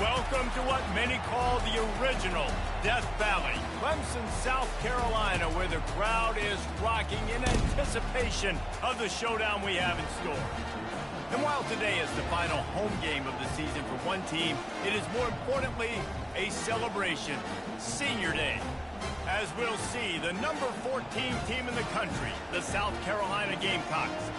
Welcome to what many call the original Death Valley, Clemson, South Carolina, where the crowd is rocking in anticipation of the showdown we have in store. And while today is the final home game of the season for one team, it is more importantly a celebration, Senior Day. As we'll see, the number 14 team in the country, the South Carolina Gamecocks,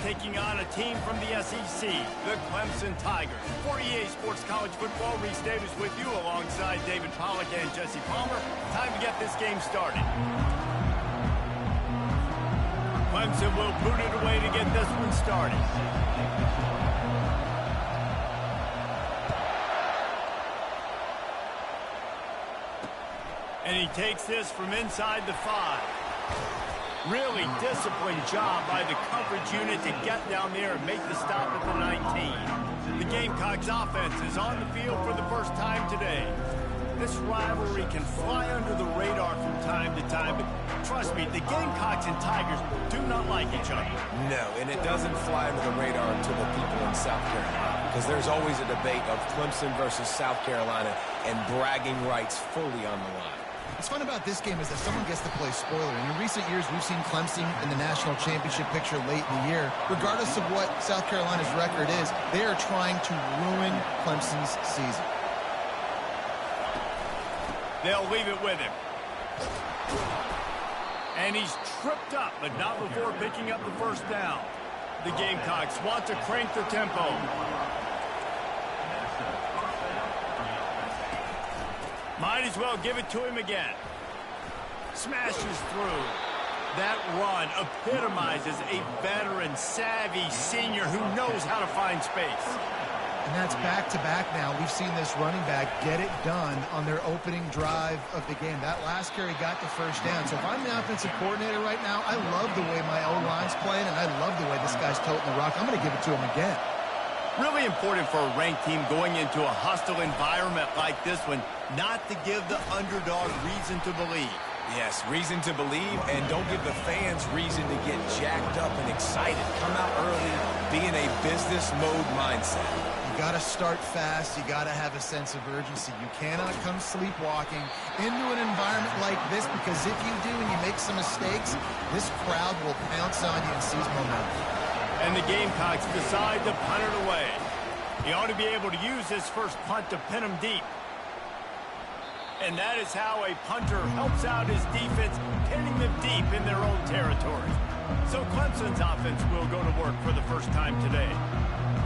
taking on a team from the SEC, the Clemson Tigers. For EA Sports College Football, Reese Davis with you alongside David Pollack and Jesse Palmer. Time to get this game started. Clemson will boot it away to get this one started. And he takes this from inside the 5. Really disciplined job by the coverage unit to get down there and make the stop at the 19. The Gamecocks offense is on the field for the first time today. This rivalry can fly under the radar from time to time, but trust me, the Gamecocks and Tigers do not like each other. No, and it doesn't fly under the radar to the people in South Carolina, because there's always a debate of Clemson versus South Carolina and bragging rights fully on the line. What's fun about this game is that someone gets to play spoiler. And in recent years, we've seen Clemson in the national championship picture late in the year. Regardless of what South Carolina's record is, they are trying to ruin Clemson's season. They'll leave it with him. And he's tripped up, but not before picking up the first down. The Gamecocks want to crank the tempo. Might as well give it to him again. Smashes through. That run epitomizes a veteran, savvy senior who knows how to find space. And that's back-to-back now. We've seen this running back get it done on their opening drive of the game. That last carry got the first down. So if I'm the offensive coordinator right now, I love the way my O-line's playing, and I love the way this guy's toting the rock. I'm going to give it to him again. Really important for a ranked team going into a hostile environment like this one, not to give the underdog reason to believe. Yes, reason to believe, and don't give the fans reason to get jacked up and excited. Come out early, be in a business mode mindset. You got to start fast. You got to have a sense of urgency. You cannot come sleepwalking into an environment like this, because if you do and you make some mistakes, this crowd will pounce on you and seize momentum. And the Gamecocks decide to punt it away. He ought to be able to use his first punt to pin him deep. And that is how a punter helps out his defense, pinning them deep in their own territory. So Clemson's offense will go to work for the first time today.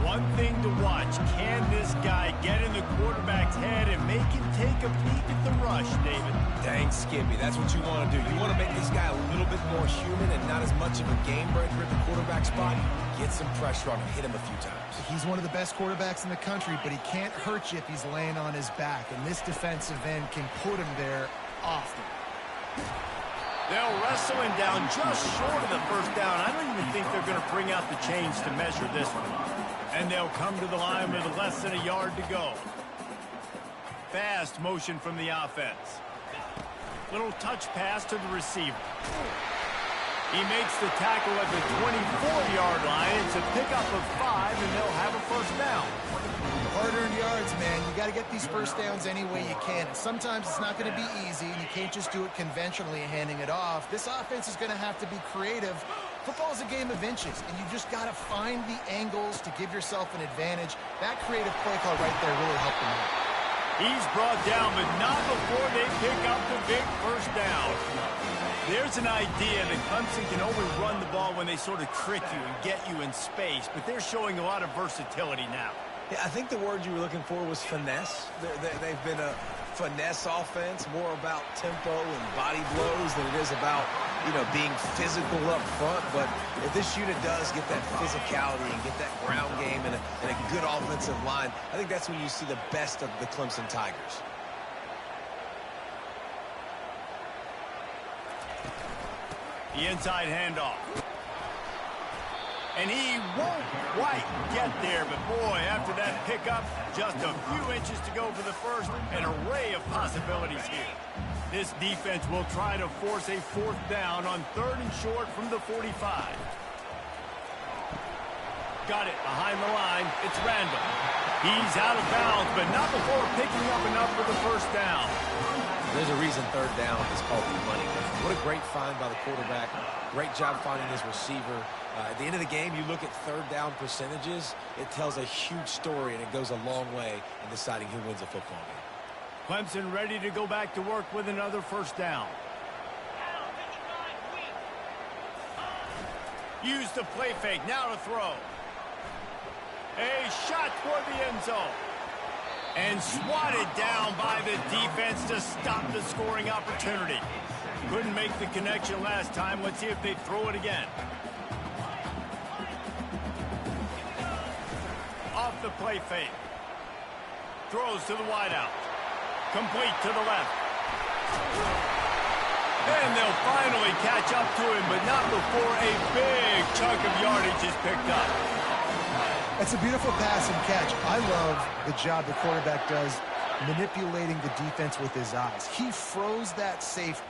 One thing to watch, can this guy get in the quarterback's head and make him take a peek at the rush, David? Dang, Skippy, that's what you want to do. You want to make this guy a little bit more human and not as much of a game breaker at the quarterback spot. Get some pressure on him, hit him a few times. He's one of the best quarterbacks in the country, but he can't hurt you if he's laying on his back, and this defensive end can put him there often. They'll wrestle him down just short of the first down. I don't even think they're going to bring out the chains to measure this one. And they'll come to the line with less than a yard to go. Fast motion from the offense. Little touch pass to the receiver. He makes the tackle at the 24-yard line. It's a pickup of 5, and they'll have a first down. Hard-earned yards, man. You got to get these first downs any way you can. Sometimes it's not going to be easy, and you can't just do it conventionally handing it off. This offense is going to have to be creative. Football is a game of inches, and you just got to find the angles to give yourself an advantage. That creative play call right there really helped him out. He's brought down, but not before they pick up the big first down. There's an idea that Clemson can only run the ball when they sort of trick you and get you in space, but they're showing a lot of versatility now. Yeah, I think the word you were looking for was finesse. They've been a finesse offense, more about tempo and body blows than it is about, being physical up front. But if this unit does get that physicality and get that ground game and a good offensive line, I think that's when you see the best of the Clemson Tigers. The inside handoff. And he won't quite get there, but boy, after that pickup, just a few inches to go for the first, an array of possibilities here. This defense will try to force a fourth down on 3rd and short from the 45. Got it behind the line. It's Randall. He's out of bounds, but not before picking up enough for the first down. There's a reason third down is called the money. What a great find by the quarterback. Great job finding his receiver. At the end of the game, you look at third down percentages. It tells a huge story, and it goes a long way in deciding who wins a football game. Clemson ready to go back to work with another first down. Use the play fake. Now to throw. A shot toward the end zone. And swatted down by the defense to stop the scoring opportunity. Couldn't make the connection last time. Let's see if they throw it again. Off the play fake. Throws to the wideout. Complete to the left. And they'll finally catch up to him, but not before a big chunk of yardage is picked up. That's a beautiful pass and catch. I love the job the quarterback does manipulating the defense with his eyes. He froze that safety.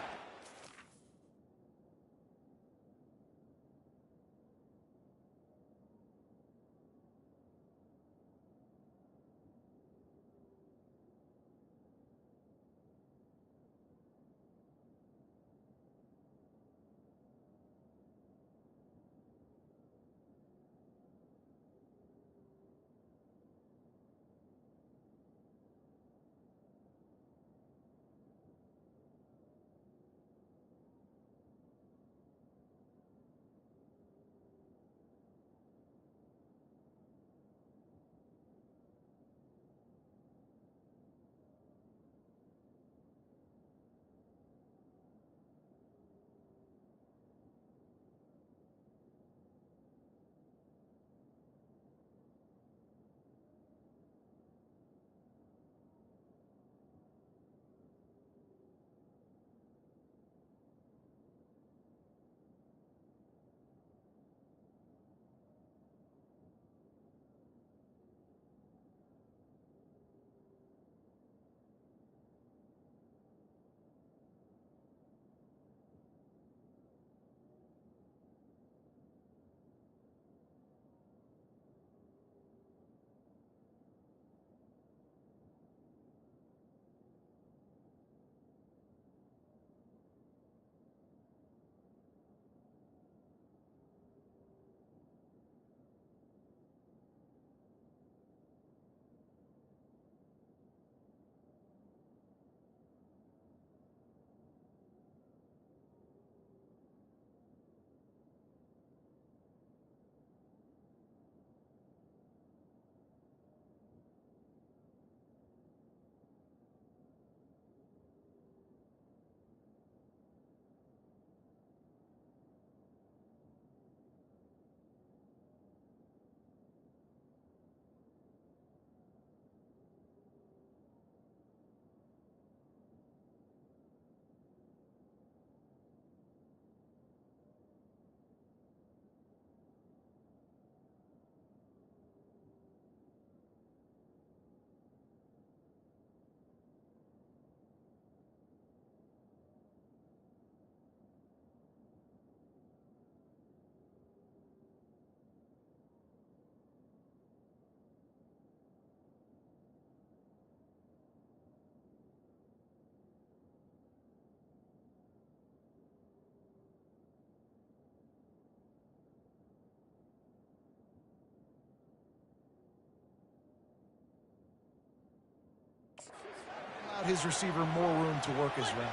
His receiver more room to work his route.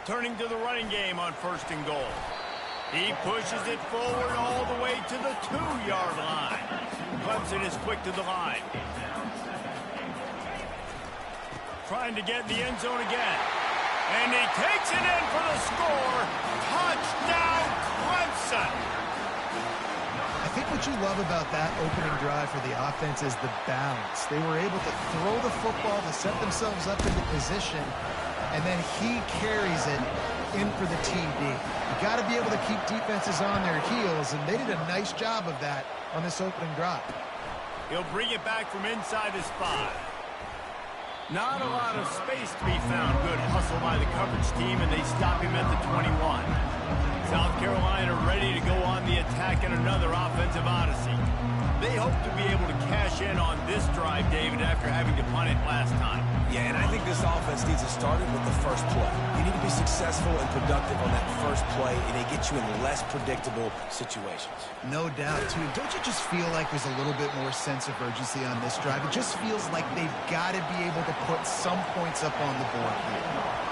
Turning to the running game on 1st and goal. He pushes it forward all the way to the 2-yard line. Clemson is quick to the line. Trying to get in the end zone again. And he takes it in for the score. Touchdown, Clemson. I think what you love about that opening drive for the offense is the balance. They were able to throw the football to set themselves up into position, and then he carries it in for the TD. You got to be able to keep defenses on their heels, and they did a nice job of that on this opening drive. He'll bring it back from inside his 5. Not a lot of space to be found. Good hustle by the coverage team, and they stop him at the 21. South Carolina ready to go on the attack. back in another offensive odyssey. They hope to be able to cash in on this drive, David, after having to punt it last time. Yeah, and I think this offense needs to start it with the first play. You need to be successful and productive on that first play, and it gets you in less predictable situations. No doubt, too. Don't you just feel like there's a little bit more sense of urgency on this drive? It just feels like they've got to be able to put some points up on the board here.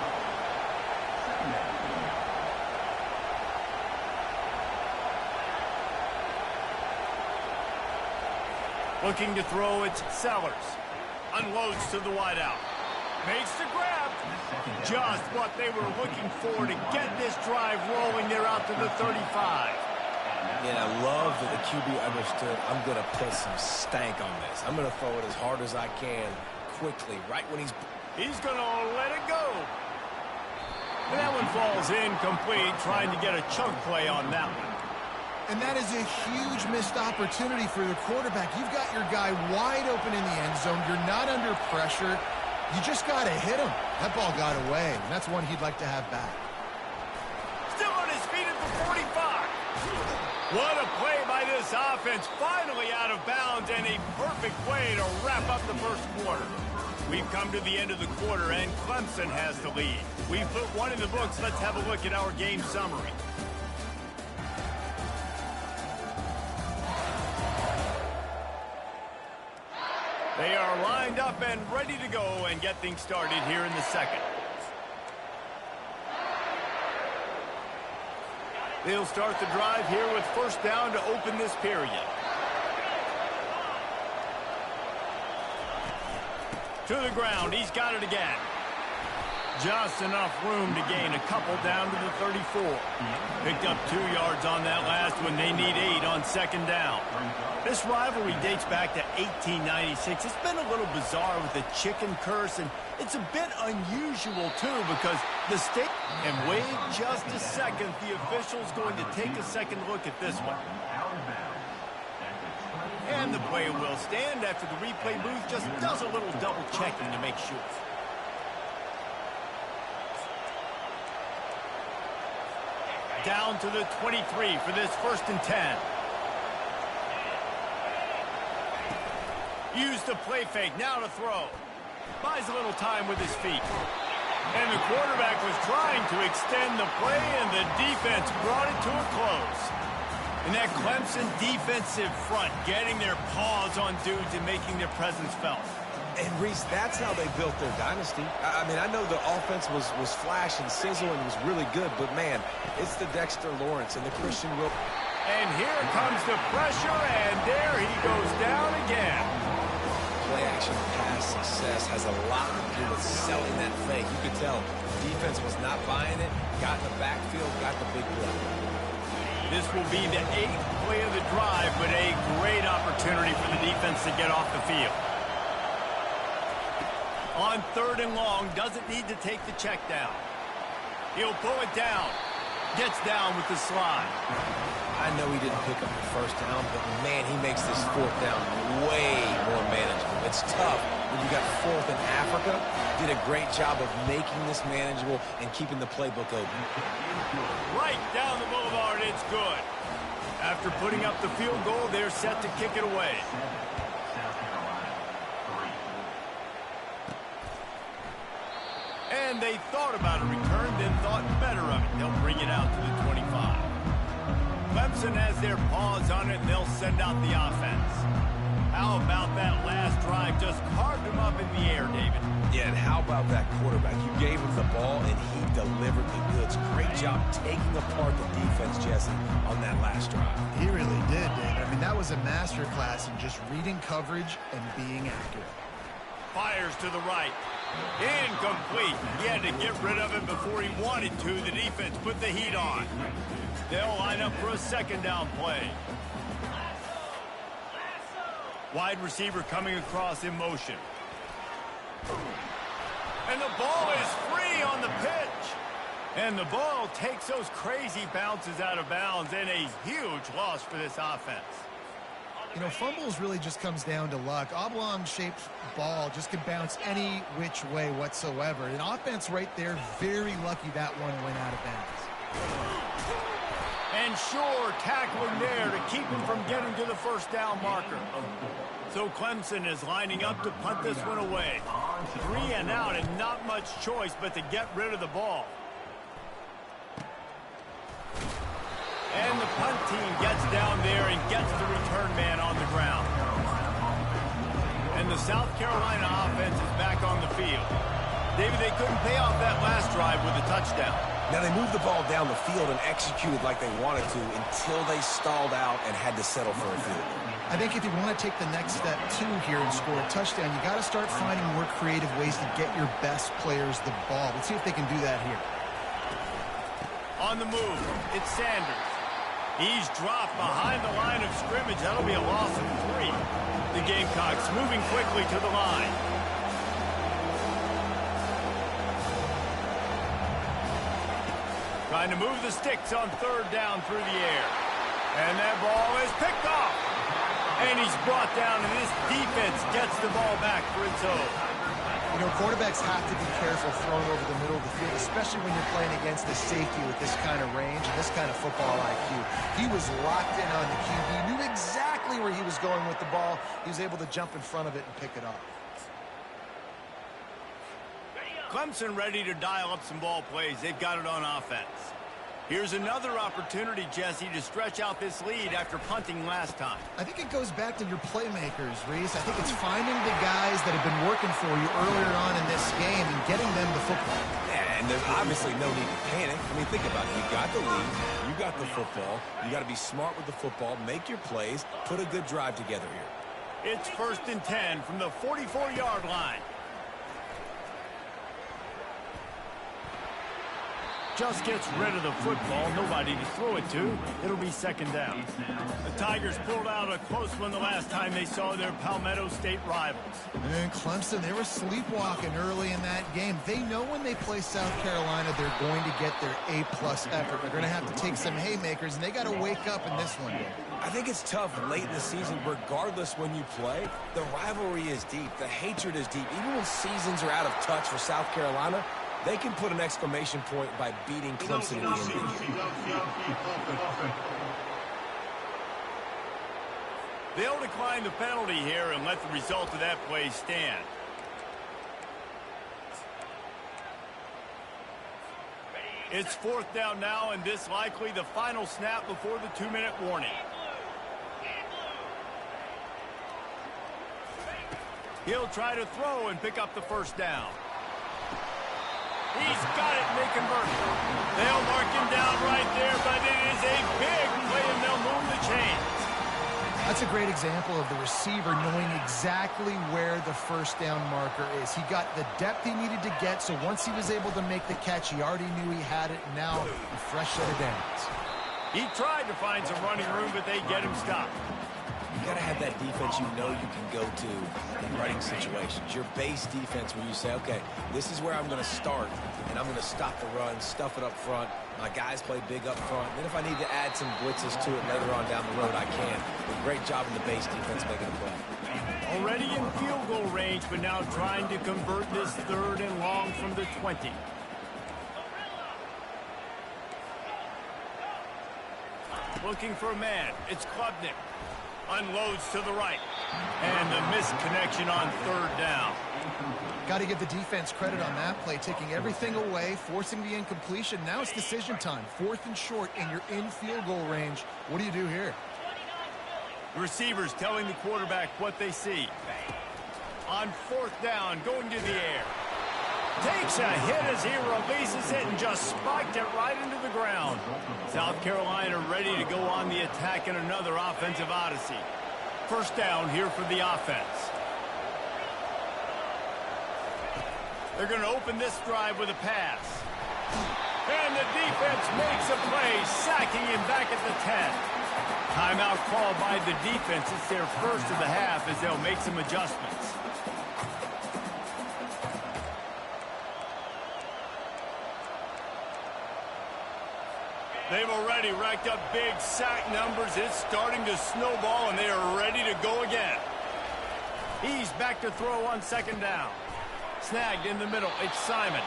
Looking to throw, it's Sellers. Unloads to the wideout. Makes the grab. Just what they were looking for to get this drive rolling. They're out to the 35. Yeah, I love that the QB understood I'm going to put some stank on this. I'm going to throw it as hard as I can quickly, right when he's going to let it go. And that one falls incomplete, trying to get a chunk play on that one. And that is a huge missed opportunity for the quarterback. You've got your guy wide open in the end zone. You're not under pressure. You just got to hit him. That ball got away, and that's one he'd like to have back. Still on his feet at the 45. What a play by this offense. Finally out of bounds, and a perfect way to wrap up the first quarter. We've come to the end of the quarter, and Clemson has the lead. We've put one in the books. Let's have a look at our game summary. They are lined up and ready to go and get things started here in the second. They'll start the drive here with first down to open this period. To the ground, he's got it again. Just enough room to gain a couple down to the 34. Picked up 2 yards on that last one. They need 8 on second down. This rivalry dates back to 1896. It's been a little bizarre with the chicken curse, and it's a bit unusual, too, because the state... And wait just a second. The official's going to take a second look at this one. And the play will stand after the replay booth just does a little double checking to make sure. Down to the 23 for this 1st and 10. Use the play fake, now to throw. Buys a little time with his feet. And the quarterback was trying to extend the play, and the defense brought it to a close. And that Clemson defensive front getting their paws on dudes and making their presence felt. And, Reese, that's how they built their dynasty. I mean, I know the offense was flash and sizzle and was really good, but, man, it's the Dexter Lawrence and the Christian Will. And here comes the pressure, and there he goes down again. Play-action pass success has a lot to do with selling that fake. You could tell the defense was not buying it, got in the backfield, got the big play. This will be the 8th play of the drive, but a great opportunity for the defense to get off the field. On 3rd and long, doesn't need to take the check down. He'll pull it down. Gets down with the slide. I know he didn't pick up the first down, but, man, he makes this 4th down way more manageable. It's tough when you got 4th in Africa. Did a great job of making this manageable and keeping the playbook open. Right down the boulevard, it's good. After putting up the field goal, they're set to kick it away. And they thought about a return, then thought better of it. They'll bring it out to the 25. Clemson has their paws on it, and they'll send out the offense. How about that last drive? Just carved him up in the air, David. Yeah, and how about that quarterback? You gave him the ball, and he delivered the goods. Great job taking apart the defense, Jesse, on that last drive. He really did, David. I mean, that was a masterclass in just reading coverage and being accurate. Fires to the right. Incomplete. He had to get rid of it before he wanted to. The defense put the heat on. They'll line up for a 2nd down play. Wide receiver coming across in motion. And the ball is free on the pitch. And the ball takes those crazy bounces out of bounds, and a huge loss for this offense. You know, fumbles really just comes down to luck. Oblong-shaped ball just can bounce any which way whatsoever. An offense right there, very lucky that one went out of bounds. And sure tackling there to keep him from getting to the first down marker. So Clemson is lining up to punt this one away. 3 and out and not much choice but to get rid of the ball. And the punt team gets down there and gets the return man on the ground. And the South Carolina offense is back on the field. David, they couldn't pay off that last drive with a touchdown. Now, they moved the ball down the field and executed like they wanted to until they stalled out and had to settle for a field goal. I think if you want to take the next step, too, here and score a touchdown, you got to start finding more creative ways to get your best players the ball. Let's see if they can do that here. On the move, it's Sanders. He's dropped behind the line of scrimmage. That'll be a loss of 3. The Gamecocks moving quickly to the line. Trying to move the sticks on 3rd down through the air. And that ball is picked off. And he's brought down, and this defense gets the ball back for its own. You know, quarterbacks have to be careful throwing over the middle of the field, especially when you're playing against the safety with this kind of range and this kind of football IQ. He was locked in on the QB, knew exactly where he was going with the ball. He was able to jump in front of it and pick it off. Clemson ready to dial up some ball plays. They've got it on offense. Here's another opportunity, Jesse, to stretch out this lead after punting last time. I think it goes back to your playmakers, Reese. I think it's finding the guys that have been working for you earlier on in this game and getting them the football. Yeah, and there's obviously no need to panic. I mean, think about it. You got the lead. You got the football. You got to be smart with the football. Make your plays. Put a good drive together here. It's 1st and 10 from the 44-yard line. Just gets rid of the football. Nobody to throw it to. It'll be 2nd down. The Tigers pulled out a close one the last time they saw their Palmetto State rivals. And Clemson, they were sleepwalking early in that game. They know when they play South Carolina, they're going to get their A-plus effort. They're going to have to take some haymakers, and they got to wake up in this one. I think it's tough late in the season, regardless when you play. The rivalry is deep. The hatred is deep. Even when seasons are out of touch for South Carolina, they can put an exclamation point by beating Clemson in the end. They'll decline the penalty here and let the result of that play stand. It's 4th down now, and this likely the final snap before the 2-minute warning. He'll try to throw and pick up the 1st down. He's got it, and they convert. They'll mark him down right there, but it is a big play, and they'll move the chains. That's a great example of the receiver knowing exactly where the 1st down marker is. He got the depth he needed to get, so once he was able to make the catch, he already knew he had it, and now a fresh set of downs. He tried to find some running room, but they get him stopped. You got to have that defense you know you can go to in running situations. Your base defense where you say, okay, this is where I'm going to start, and I'm going to stop the run, stuff it up front. My guys play big up front. Then if I need to add some blitzes to it later on down the road, I can. But great job in the base defense making a play. Already in field goal range, but now trying to convert this 3rd and long from the 20. Looking for a man. It's Klubnik. Unloads to the right. And the missed connection on 3rd down. Got to give the defense credit on that play, taking everything away, forcing the incompletion. Now it's decision time. 4th and short, and you're in field goal range. What do you do here? Receivers telling the quarterback what they see. On 4th down, going to the air. Takes a hit as he releases it and just spiked it right into the ground. South Carolina ready to go on the attack in another offensive odyssey. 1st down here for the offense. They're going to open this drive with a pass. And the defense makes a play, sacking him back at the 10. Timeout called by the defense. It's their 1st of the half as they'll make some adjustments. They've already racked up big sack numbers. It's starting to snowball, and they are ready to go again. He's back to throw on 2nd down. Snagged in the middle. It's Simon.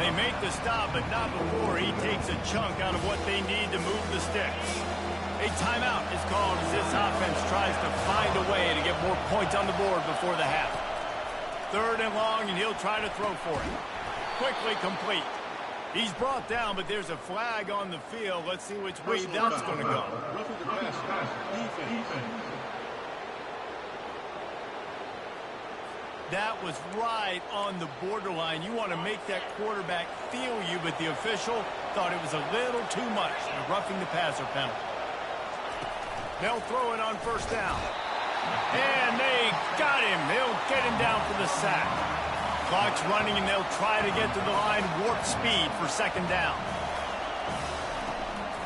They make the stop, but not before he takes a chunk out of what they need to move the sticks. A timeout is called as this offense tries to find a way to get more points on the board before the half. 3rd and long, and he'll try to throw for it. Quickly complete. He's brought down, but there's a flag on the field. Let's see which way that's going to go. That was right on the borderline. You want to make that quarterback feel you, but the official thought it was a little too much. A roughing the passer penalty. They'll throw it on 1st down. And they got him. They'll get him down for the sack. Clock's running, and they'll try to get to the line warp speed for 2nd down.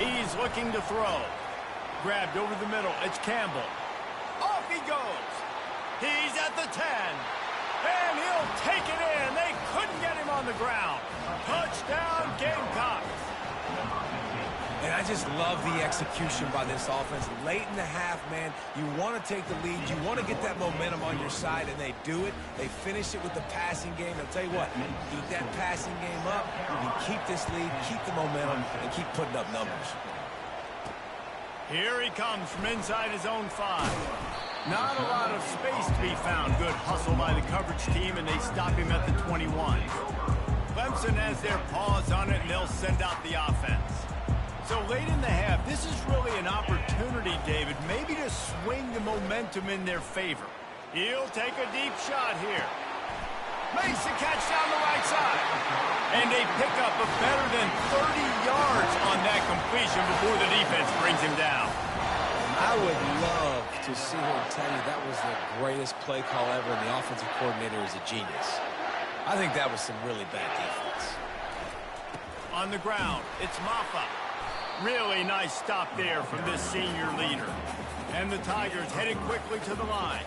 He's looking to throw. Grabbed over the middle. It's Campbell. Off he goes. He's at the 10. And he'll take it in. They couldn't get him on the ground. Touchdown, Gamecocks. And I just love the execution by this offense. Late in the half, man, you want to take the lead. You want to get that momentum on your side, and they do it. They finish it with the passing game. I'll tell you what, keep that passing game up. You can keep this lead, keep the momentum, and keep putting up numbers. Here he comes from inside his own 5. Not a lot of space to be found. Good hustle by the coverage team, and they stop him at the 21. Clemson has their paws on it, and they'll send out the offense. So late in the half, this is really an opportunity, David, maybe to swing the momentum in their favor. He'll take a deep shot here. Makes the catch down the right side. And they pick up a better than 30 yards on that completion before the defense brings him down. I would love to see him tell you that was the greatest play call ever, and the offensive coordinator is a genius. I think that was some really bad defense. On the ground, it's Maffa. Really nice stop there from this senior leader. And the Tigers headed quickly to the line.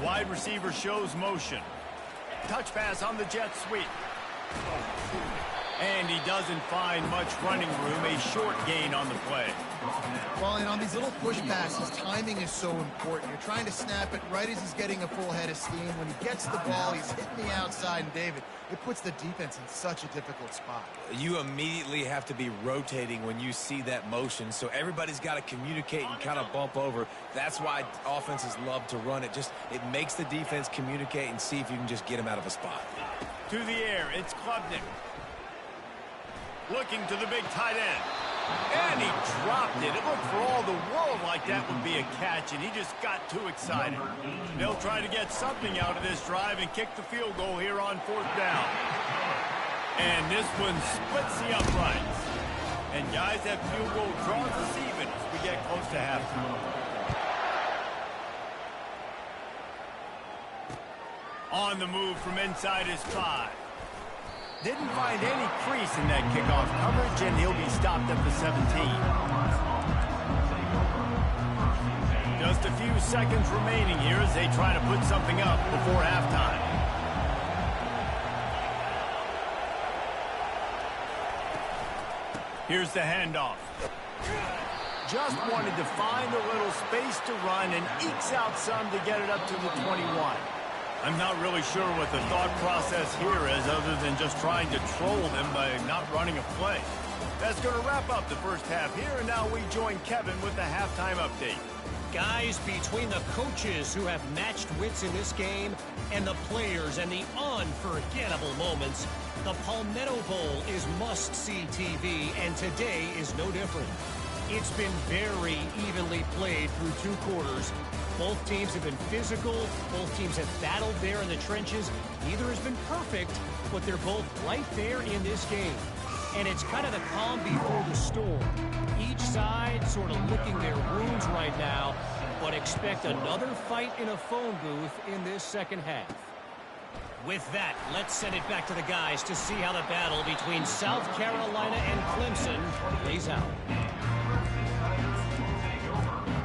Wide receiver shows motion. Touch pass on the jet sweep. And he doesn't find much running room. A short gain on the play. Well, and on these little push passes, timing is so important. You're trying to snap it right as he's getting a full head of steam. When he gets the ball, he's hitting the outside. And, David, it puts the defense in such a difficult spot. You immediately have to be rotating when you see that motion, so everybody's got to communicate and kind of bump over. That's why offenses love to run it. It makes the defense communicate and see if you can just get him out of a spot. To the air, it's Klubnik. Looking to the big tight end. And he dropped it. It looked for all the world like that would be a catch, and he just got too excited. They'll try to get something out of this drive and kick the field goal here on 4th down. And this one splits the uprights. And, guys, that field goal draws us even as we get close to halftime. On the move from inside his 5. Didn't find any crease in that kickoff coverage, and he'll be stopped at the 17. Just a few seconds remaining here as they try to put something up before halftime. Here's the handoff. Just wanted to find a little space to run and ekes out some to get it up to the 21. I'm not really sure what the thought process here is other than just trying to troll them by not running a play. That's going to wrap up the first half here, and now we join Kevin with the halftime update. Guys, between the coaches who have matched wits in this game and the players and the unforgettable moments, the Palmetto Bowl is must-see TV, and today is no different. It's been very evenly played through 2 quarters. Both teams have been physical. Both teams have battled there in the trenches. Neither has been perfect, but they're both right there in this game. And it's kind of the calm before the storm. Each side sort of licking their wounds right now, but expect another fight in a phone booth in this second half. With that, let's send it back to the guys to see how the battle between South Carolina and Clemson plays out.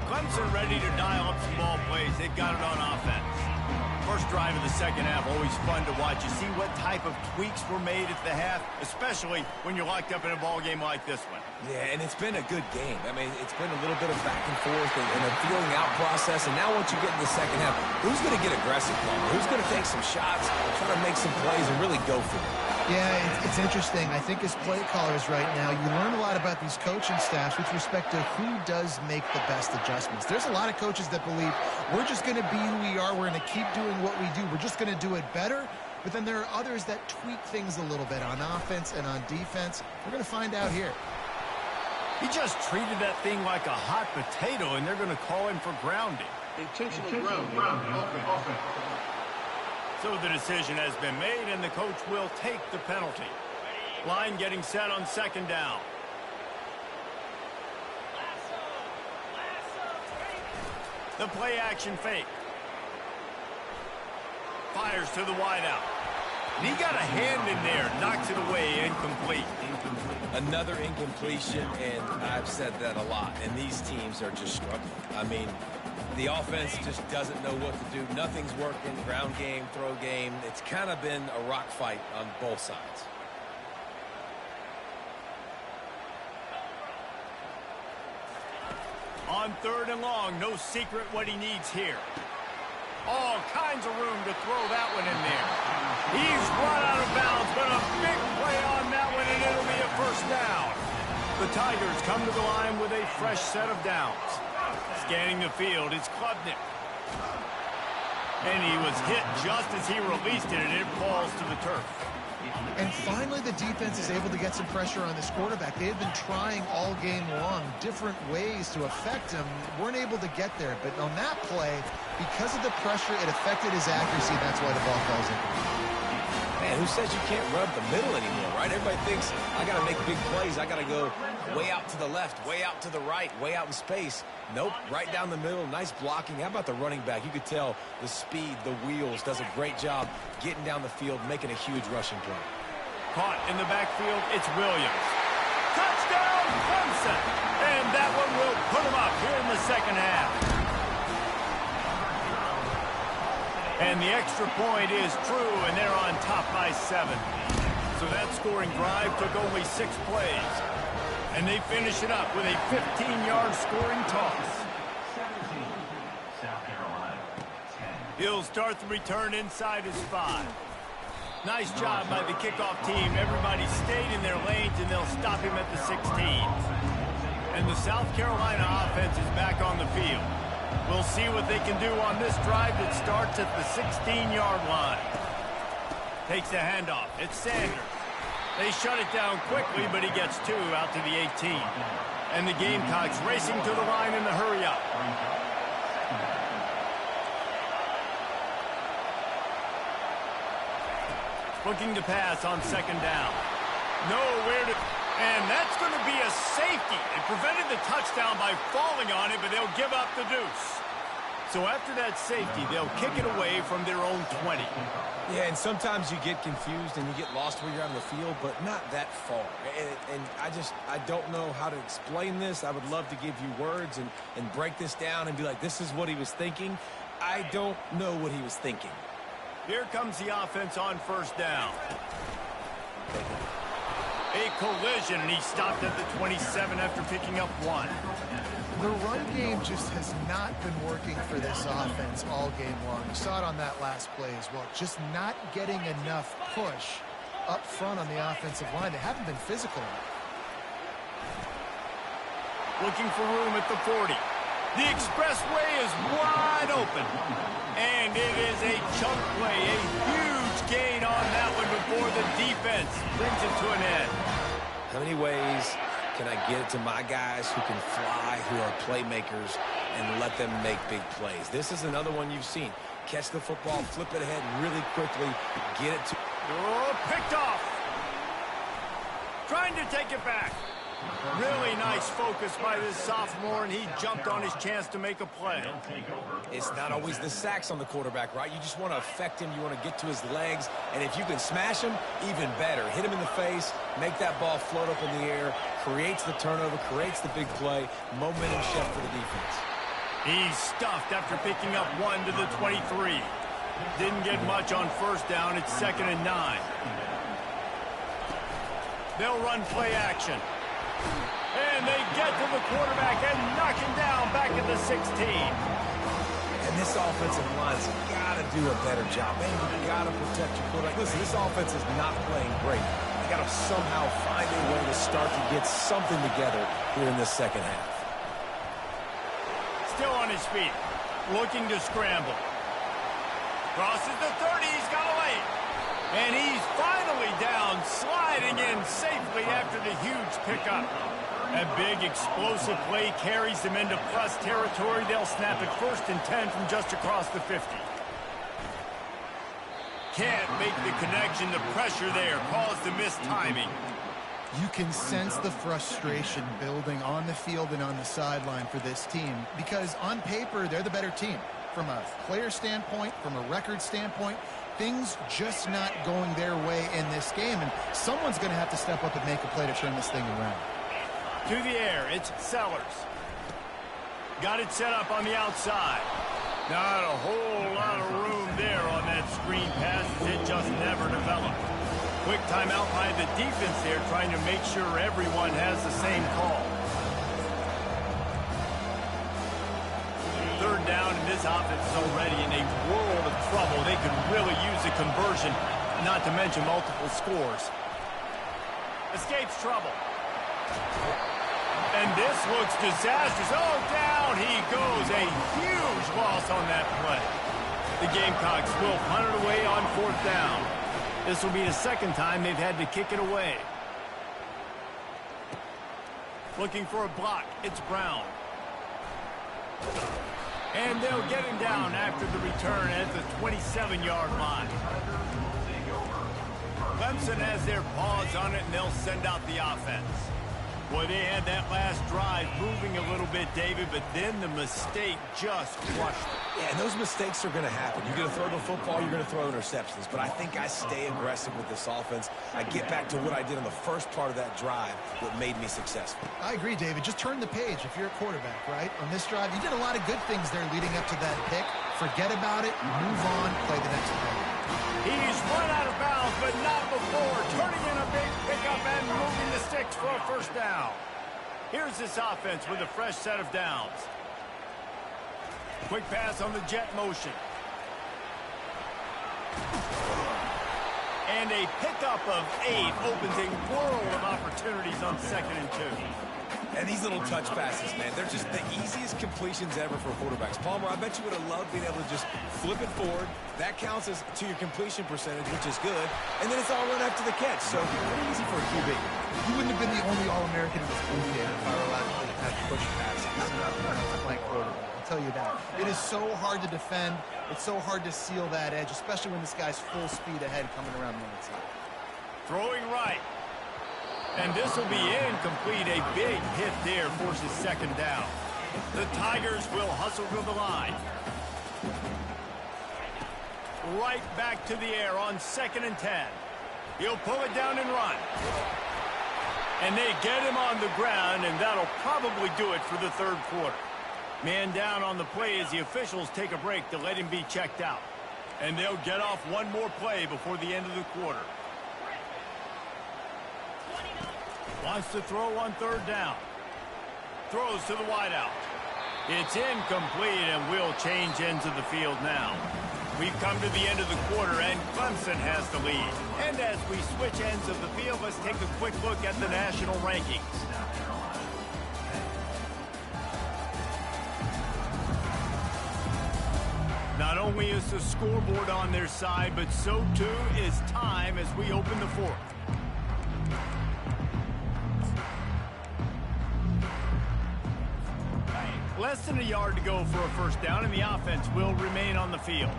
Clemson ready to dial up some ball plays. They've got it on offense. First drive of the second half, always fun to watch. You see what type of tweaks were made at the half, especially when you're locked up in a ball game like this one. Yeah, and it's been a good game. I mean, it's been a little bit of back and forth and a feeling out process. And now once you get in the second half, who's going to get aggressive, Paul? Who's going to take some shots, try to make some plays, and really go for it? Yeah, it's interesting. I think as play callers right now, you learn a lot about these coaching staffs with respect to who does make the best adjustments. There's a lot of coaches that believe we're just going to be who we are. We're going to keep doing what we do. We're just going to do it better. But then there are others that tweak things a little bit on offense and on defense. We're going to find out here. He just treated that thing like a hot potato, and they're going to call him for grounding. Intentional grounding. So the decision has been made, and the coach will take the penalty. Line getting set on second down. The play action fake. Fires to the wideout. He got a hand in there, knocks it away, incomplete. Another incompletion, and I've said that a lot, and these teams are just struggling. I mean, the offense just doesn't know what to do. Nothing's working. Ground game, throw game. It's kind of been a rock fight on both sides. On third and long, no secret what he needs here. All kinds of room to throw that one in there. He's run out of bounds, but a big play on that one, and it'll be a first down. The Tigers come to the line with a fresh set of downs. Scanning the field, it's Klubnik. And he was hit just as he released it, and it falls to the turf. And finally, the defense is able to get some pressure on this quarterback. They had been trying all game long different ways to affect him. Weren't able to get there. But on that play, because of the pressure, it affected his accuracy. That's why the ball falls in. Man, who says you can't rub the middle anymore, right? Everybody thinks, I got to make big plays. I got to go way out to the left, way out to the right, way out in space. Nope, right down the middle. Nice blocking. How about the running back? You could tell the speed, the wheels, does a great job getting down the field, making a huge rushing play. Caught in the backfield, it's Williams. Touchdown, Clemson! And that one will put him up here in the second half. And the extra point is true, and they're on top by 7. So that scoring drive took only 6 plays. And they finish it up with a 15-yard scoring toss. He'll start the return inside his 5. Nice job by the kickoff team. Everybody stayed in their lanes, and they'll stop him at the 16. And the South Carolina offense is back on the field. We'll see what they can do on this drive that starts at the 16-yard line. Takes the handoff. It's Sanders. They shut it down quickly, but he gets 2 out to the 18. And the Gamecocks racing to the line in the hurry-up. Looking to pass on second down. Nowhere to... And that's going to be a safety. It prevented the touchdown by falling on it, but they'll give up the deuce. So after that safety, they'll kick it away from their own 20. Yeah, and sometimes you get confused and you get lost where you're on the field, but not that far. And I don't know how to explain this. I would love to give you words and break this down and be like, this is what he was thinking. I don't know what he was thinking. Here comes the offense on first down. A collision, and he stopped at the 27 after picking up 1. The run game just has not been working for this offense all game long. You saw it on that last play as well. Just not getting enough push up front on the offensive line. They haven't been physical enough. Looking for room at the 40. The expressway is wide open. And it is a chunk play, a huge gain on that one before the defense brings it to an end. How many ways can I get it to my guys who can fly, who are playmakers, and let them make big plays? This is another one you've seen. Catch the football, flip it ahead really quickly, get it to... Oh, picked off. Trying to take it back. Really nice focus by this sophomore, and he jumped on his chance to make a play. It's not always the sacks on the quarterback, right? You just want to affect him. You want to get to his legs. And if you can smash him, even better. Hit him in the face, make that ball float up in the air, creates the turnover, creates the big play, momentum shift for the defense. He's stuffed after picking up 1 to the 23. Didn't get much on first down. It's 2nd and 9. They'll run play action. And they get to the quarterback and knock him down back at the 16. And this offensive line's got to do a better job. Man, you got to protect your quarterback. Listen, this offense is not playing great. They got to somehow find a way to start to get something together here in this second half. Still on his feet, looking to scramble. Crosses the 30, he's got away. And he's finally down, sliding in safely after the huge pickup. A big explosive play carries them into plus territory. They'll snap it 1st and 10 from just across the 50. Can't make the connection. The pressure there caused the missed timing. You can sense the frustration building on the field and on the sideline for this team because on paper, they're the better team. From a player standpoint, from a record standpoint, things just not going their way in this game, and someone's going to have to step up and make a play to turn this thing around. To the air, it's Sellers. Got it set up on the outside. Not a whole lot of room there on that screen pass. It just never developed. Quick timeout by the defense there, trying to make sure everyone has the same call. 3rd down, and this offense is already in a world of trouble. They could really use a conversion, not to mention multiple scores. Escapes trouble. And this looks disastrous. Oh, down he goes. A huge loss on that play. The Gamecocks will punt it away on 4th down. This will be the 2nd time they've had to kick it away. Looking for a block. It's Brown. And they'll get him down after the return at the 27-yard line. Clemson has their paws on it, and they'll send out the offense. Boy, they had that last drive moving a little bit, David, but then the mistake just crushed them. Yeah, and those mistakes are going to happen. You're going to throw the football, you're going to throw interceptions. But I think I stay aggressive with this offense. I get back to what I did on the first part of that drive that made me successful. I agree, David. Just turn the page if you're a quarterback, right? On this drive, you did a lot of good things there leading up to that pick. Forget about it, move on, play the next play. He's run out of bounds, but not before. Turning in a big pickup and moving the sticks for a 1st down. Here's this offense with a fresh set of downs. Quick pass on the jet motion. And a pickup of 8 opens a world of opportunities on 2nd and 2. And these little touch passes, man, they're just the easiest completions ever for quarterbacks. Palmer, I bet you would have loved being able to just flip it forward. That counts as to your completion percentage, which is good. And then it's all run after the catch, so pretty easy for a QB. You wouldn't have been the only All-American in this pool game if I were allowed to have push passes. Playing quarterback, I'll tell you that. It is so hard to defend. It's so hard to seal that edge, especially when this guy's full speed ahead coming around the outside. Throwing right. And this will be incomplete. A big hit there forces 2nd down. The Tigers will hustle to the line. Right back to the air on 2nd and 10. He'll pull it down and run. And they get him on the ground, and that'll probably do it for the 3rd quarter. Man down on the play as the officials take a break to let him be checked out. And they'll get off one more play before the end of the quarter. Wants to throw on 3rd down. Throws to the wideout. It's incomplete, and we'll change ends of the field now. We've come to the end of the quarter, and Clemson has the lead. And as we switch ends of the field, let's take a quick look at the national rankings. Not only is the scoreboard on their side, but so too is time as we open the 4th. Less than a yard to go for a 1st down, and the offense will remain on the field.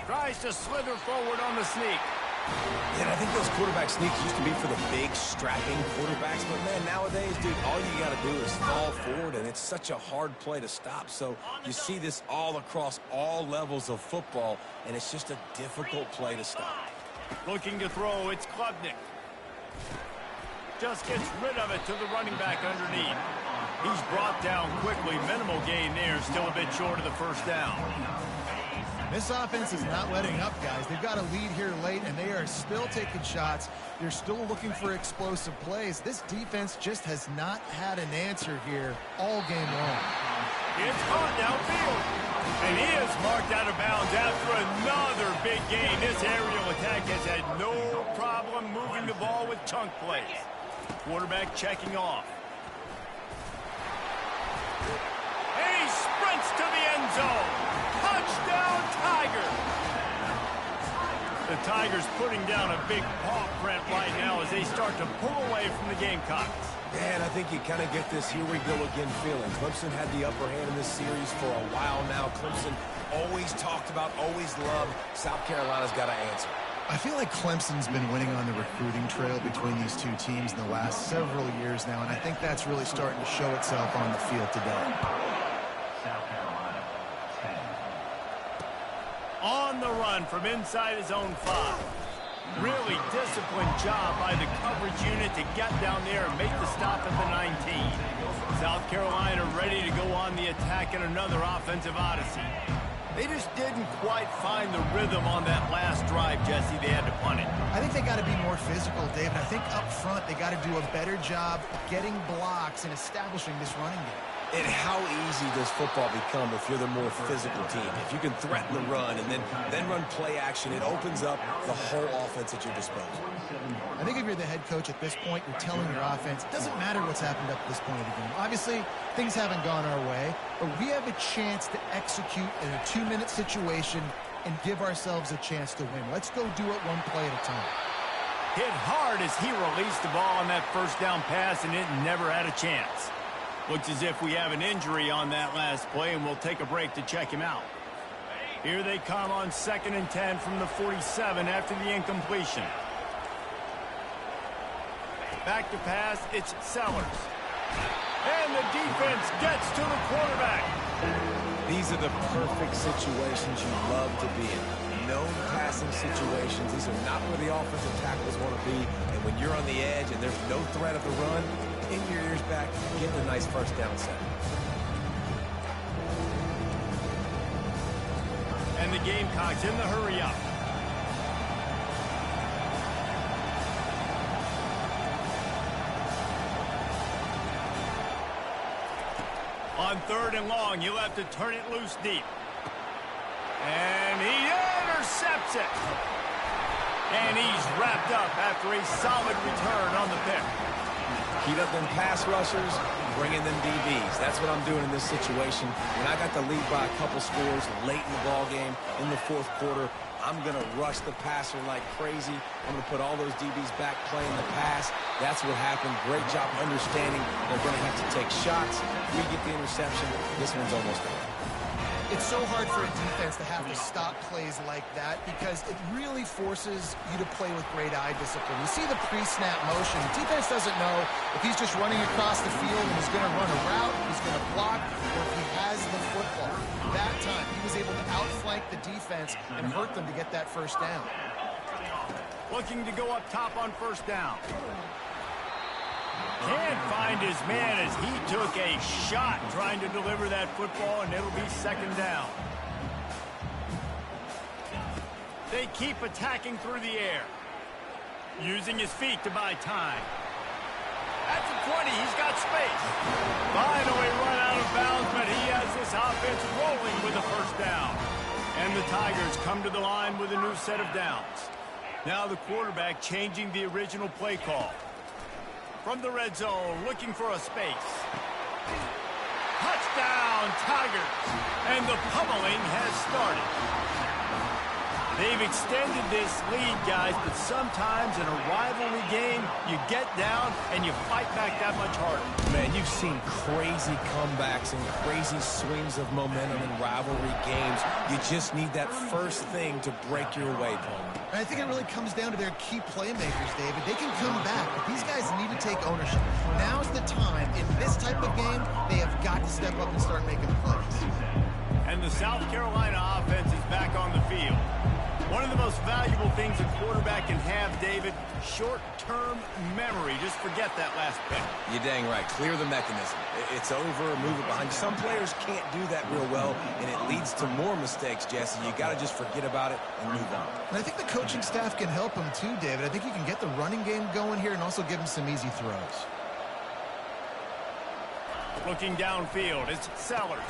Tries to slither forward on the sneak. Yeah, I think those quarterback sneaks used to be for the big, strapping quarterbacks. But, man, nowadays, dude, all you got to do is fall forward, and it's such a hard play to stop. So you see this all across all levels of football, and it's just a difficult play to stop. Looking to throw, it's Klubnik. Just gets rid of it to the running back underneath. He's brought down quickly. Minimal gain there. Still a bit short of the 1st down. This offense is not letting up, guys. They've got a lead here late, and they are still taking shots. They're still looking for explosive plays. This defense just has not had an answer here all game long. It's caught downfield. And he is marked out of bounds after another big gain. This aerial attack has had no problem moving the ball with chunk plays. Quarterback checking off. And he sprints to the end zone. Touchdown, Tigers! The Tigers putting down a big paw print right now as they start to pull away from the Gamecocks. And I think you kind of get this here we go again feeling. Clemson had the upper hand in this series for a while now. Clemson always talked about, always loved. South Carolina's got to answer. I feel like Clemson's been winning on the recruiting trail between these two teams in the last several years now, and I think that's really starting to show itself on the field today. On the run from inside his own 5. Really disciplined job by the coverage unit to get down there and make the stop at the 19. South Carolina ready to go on the attack in another offensive odyssey. They just didn't quite find the rhythm on that last drive, Jesse. They had to punt it. I think they got to be more physical, David. I think up front they got to do a better job getting blocks and establishing this running game. And how easy does football become if you're the more physical team? If you can threaten the run and then run play action, it opens up the whole offense at your disposal. I think if you're the head coach at this point, you're telling your offense, it doesn't matter what's happened up to this point of the game. Obviously, things haven't gone our way, but we have a chance to execute in a 2-minute situation and give ourselves a chance to win. Let's go do it one play at a time. Hit hard as he released the ball on that first down pass, and it never had a chance. Looks as if we have an injury on that last play, and we'll take a break to check him out. Here they come on 2nd and 10 from the 47 after the incompletion. Back to pass, it's Sellers. And the defense gets to the quarterback. These are the perfect situations you love to be in. Known passing situations. These are not where the offensive tackles want to be. And when you're on the edge and there's no threat of the run, in your ears back, getting a nice first down set. And the Gamecocks in the hurry up. On 3rd and long, you'll have to turn it loose deep. And he intercepts it. And he's wrapped up after a solid return on the pick. Heat up them pass rushers, bring in them DBs. That's what I'm doing in this situation. When I got the lead by a couple scores late in the ball game, in the 4th quarter, I'm going to rush the passer like crazy. I'm going to put all those DBs back playing the pass. That's what happened. Great job understanding they're going to have to take shots. We get the interception. This one's almost done. It's so hard for a defense to have to stop plays like that because it really forces you to play with great eye discipline. You see the pre-snap motion. The defense doesn't know if he's just running across the field and he's going to run a route, he's going to block, or if he has the football. That time, he was able to outflank the defense and hurt them to get that first down. Looking to go up top on 1st down. Can't find his man as he took a shot trying to deliver that football, and it'll be 2nd down. They keep attacking through the air, using his feet to buy time. At the 20, he's got space. Finally run out of bounds, but he has this offense rolling with a 1st down. And the Tigers come to the line with a new set of downs. Now the quarterback changing the original play call. From the red zone, looking for a space. Touchdown, Tigers! And the pummeling has started. They've extended this lead, guys, but sometimes in a rivalry game, you get down and you fight back that much harder. Man, you've seen crazy comebacks and crazy swings of momentum in rivalry games. You just need that first thing to break your way, Paul. I think it really comes down to their key playmakers, David. They can come back, but these guys need to take ownership. Now's the time. In this type of game, they have got to step up and start making plays. And the South Carolina offense is back on the field. One of the most valuable things a quarterback can have, David, short-term memory. Just forget that last pick. You're dang right. Clear the mechanism. It's over, move it behind you. Some players can't do that real well, and it leads to more mistakes, Jesse. You got to just forget about it and move on. And I think the coaching staff can help him too, David. I think you can get the running game going here and also give him some easy throws. Looking downfield, it's Sellers.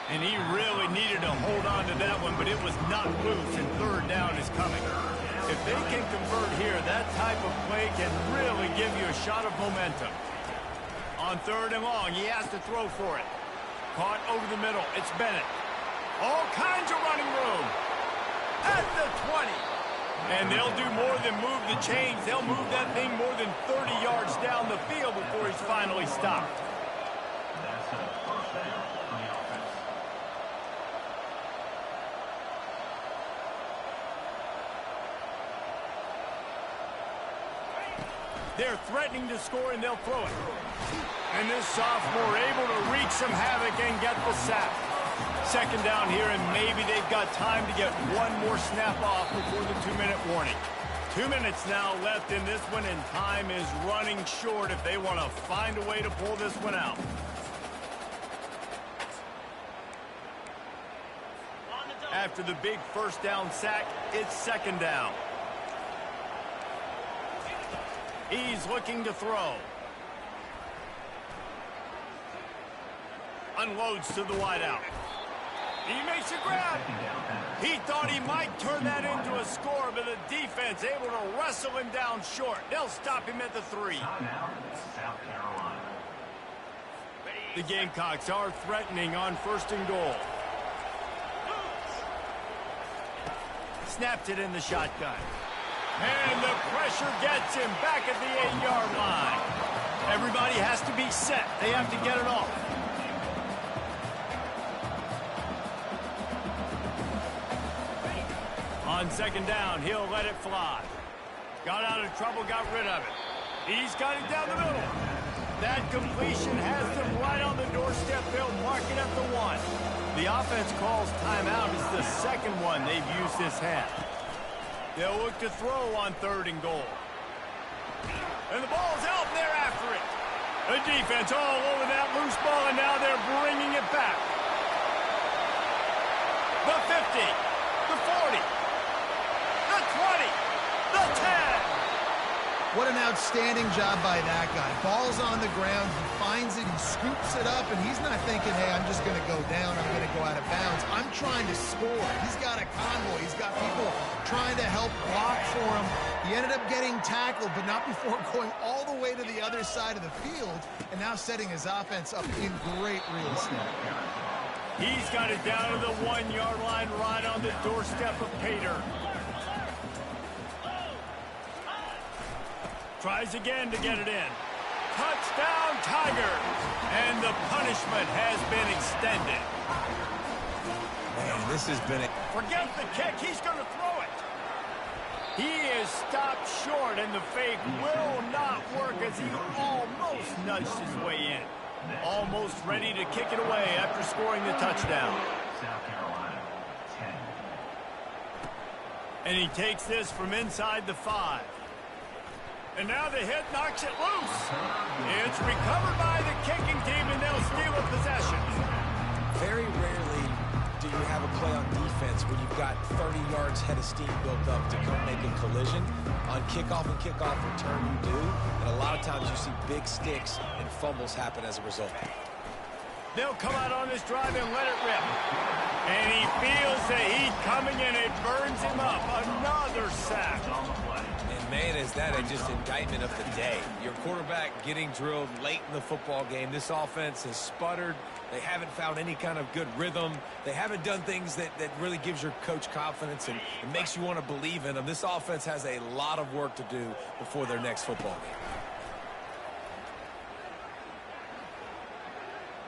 And he really needed to hold on to that one, but it was not loose, and third down is coming. If they can convert here, that type of play can really give you a shot of momentum. On third and long, he has to throw for it. Caught over the middle, it's Bennett. All kinds of running room. At the 20. And they'll do more than move the chains. They'll move that thing more than 30 yards down the field before he's finally stopped. They're threatening to score, and they'll throw it. And this sophomore able to wreak some havoc and get the sack. Second down here, and maybe they've got time to get one more snap off before the 2-minute warning. 2 minutes now left in this one, and time is running short if they want to find a way to pull this one out. After the big first down sack, it's second down. He's looking to throw. Unloads to the wideout. He makes a grab. He thought he might turn that into a score, but the defense able to wrestle him down short. They'll stop him at the 3. The Gamecocks are threatening on first and goal. Snapped it in the shotgun. And the pressure gets him back at the 8-yard line. Everybody has to be set. They have to get it off. On second down, he'll let it fly. Got out of trouble, got rid of it. He's got it down the middle. That completion has them right on the doorstep. They'll mark it at the 1. The offense calls timeout. It's the second one they've used this half. They'll look to throw on third and goal. And the ball's out, and they're after it. The defense all over that loose ball, and now they're bringing it back. The 50, the 40, the 20, the 10. What an outstanding job by that guy. Ball's on the ground. He finds it. He scoops it up, and he's not thinking, hey, I'm just going to go down. I'm going to go out of bounds. I'm trying to score. He's got a convoy. He's got people trying to help block for him. He ended up getting tackled, but not before going all the way to the other side of the field and now setting his offense up in great real estate. He's got it down to the 1-yard line right on the doorstep of Pater. Tries again to get it in. Touchdown, Tigers! And the punishment has been extended. Man, this has been a... Forget the kick. He's going to throw it. He is stopped short, and the fake will not work as he almost nudged his way in. Almost ready to kick it away after scoring the touchdown. And he takes this from inside the 5. And now the hit knocks it loose. It's recovered by the kicking team, and they'll steal a possession. Very rarely do you have a play on defense where you've got 30 yards head of steam built up to come make a collision. On kickoff and kickoff return, you do. And a lot of times you see big sticks and fumbles happen as a result. They'll come out on this drive and let it rip. And he feels the heat coming, and it burns him up. Another sack. And man, is that just indictment of the day. Your quarterback getting drilled late in the football game. This offense has sputtered. They haven't found any kind of good rhythm. They haven't done things that really gives your coach confidence and it makes you want to believe in them. This offense has a lot of work to do before their next football game.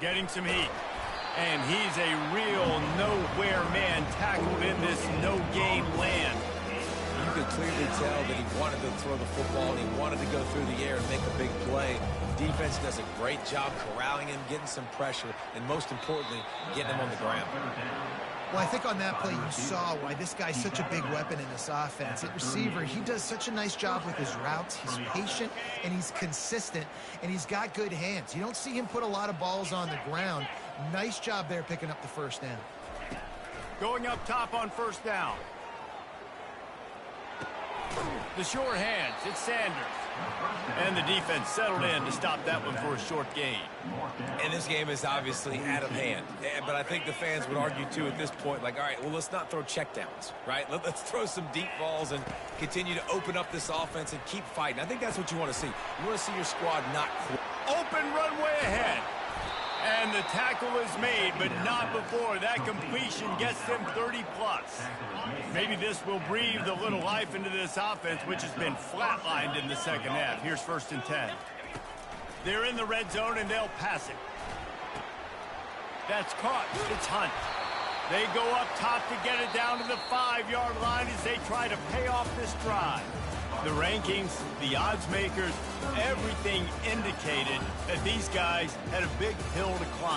Getting some heat. And he's a real nowhere man tackled in this no-game land. You could clearly tell that he wanted to throw the football and he wanted to go through the air and make a big play. Defense does a great job corralling him, getting some pressure, and most importantly, getting him on the ground. Well, I think on that play you saw why this guy's such a big weapon in this offense. At receiver, he does such a nice job with his routes. He's patient, and he's consistent, and he's got good hands. You don't see him put a lot of balls on the ground. Nice job there picking up the first down. Going up top on first down. The short hands, it's Sanders. And the defense settled in to stop that one for a short gain. And this game is obviously out of hand. But I think the fans would argue, too, at this point, like, all right, well, let's not throw checkdowns, right? Let's throw some deep balls and continue to open up this offense and keep fighting. I think that's what you want to see. You want to see your squad not quit. Open runway ahead. And the tackle is made, but not before that completion gets them 30-plus. Maybe this will breathe a little life into this offense, which has been flatlined in the second half. Here's 1st and 10. They're in the red zone, and they'll pass it. That's caught. It's Hunt. They go up top to get it down to the 5-yard line as they try to pay off this drive. The rankings, the odds makers, everything indicated that these guys had a big hill to climb.